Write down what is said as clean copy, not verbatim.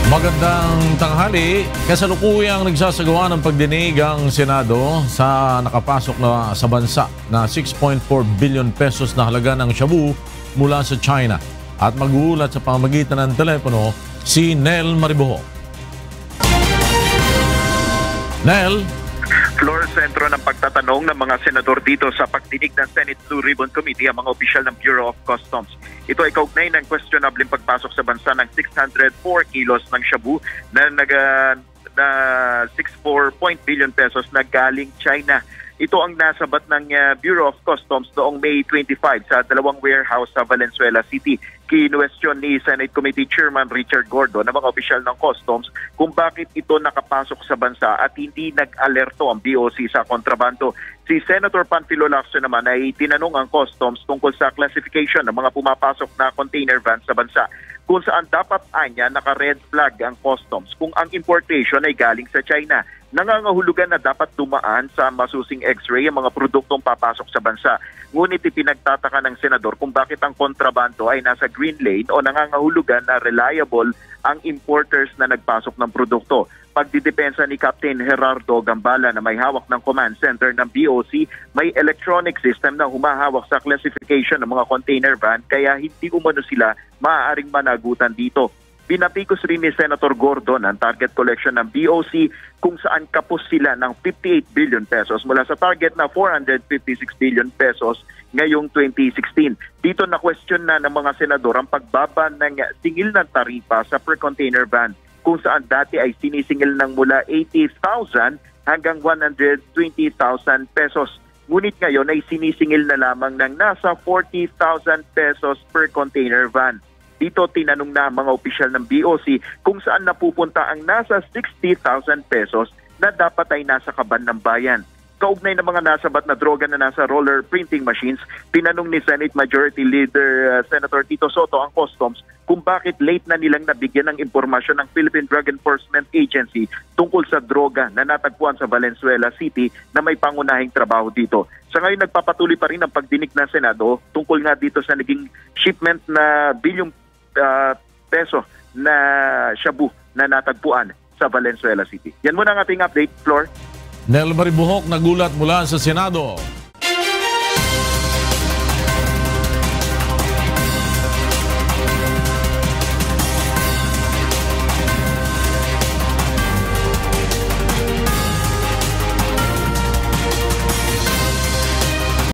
Magandang tanghali. Kasalukuyang nagsasagawa ng pagdinig ang Senado sa nakapasok na sa bansa na 6.4 billion pesos na halaga ng shabu mula sa China. At mag-uulat sa pamamagitan ng telepono si Nel Maribojo. Nel? Floor sentro ng pagtatanong ng mga senador dito sa pagdinig ng Senate Blue Ribbon Committee ang mga opisyal ng Bureau of Customs. Ito ay kaugnay ng questionable pagpasok sa bansa ng 604 kilos ng shabu na 6.4 billion pesos na galing China. Ito ang nasabat ng Bureau of Customs noong May 25 sa dalawang warehouse sa Valenzuela City. Kinuwestiyon ni Senate Committee Chairman Richard Gordon ng mga opisyal ng Customs kung bakit ito nakapasok sa bansa at hindi nag-alerto ang BOC sa kontrabando. Si Senator Panfilo Lacson naman ay tinanong ang Customs tungkol sa classification ng mga pumapasok na container van sa bansa, kung saan dapat anya naka-red flag ang Customs kung ang importation ay galing sa China. Nangangahulugan na dapat dumaan sa masusing x-ray ang mga produktong papasok sa bansa. Ngunit ipinagtataka ng senador kung bakit ang kontrabando ay nasa green lane o nangangahulugan na reliable ang importers na nagpasok ng produkto. Pagdidepensa ni Captain Gerardo Gambala na may hawak ng command center ng BOC, may electronic system na humahawak sa classification ng mga container van kaya hindi umano sila maaaring managutan dito. Pinapikos rin ni Senator Gordon ang target collection ng BOC kung saan kapos sila ng 58 billion pesos mula sa target na 456 billion pesos ngayong 2016. Dito na question na ng mga senador ang pagbaba ng singil ng taripa sa per container van kung saan dati ay sinisingil ng mula 80,000 hanggang 120,000 pesos. Ngunit ngayon ay sinisingil na lamang ng nasa 40,000 pesos per container van. Dito tinanong na mga opisyal ng BOC kung saan napupunta ang nasa 60,000 pesos na dapat ay nasa kaban ng bayan. Kaugnay ng mga nasabat na droga na nasa roller printing machines, tinanong ni Senate Majority Leader Senator Tito Soto ang Customs kung bakit late na nilang nabigyan ng impormasyon ng Philippine Drug Enforcement Agency tungkol sa droga na natagpuan sa Valenzuela City na may pangunahing trabaho dito. Sa ngayon, nagpapatuloy pa rin ang pagdinig ng Senado tungkol nga dito sa naging shipment na bilyong peso na shabu na natagpuan sa Valenzuela City. Yan muna ang ating update, Flor. Nel Maribojo, nagulat mula sa Senado.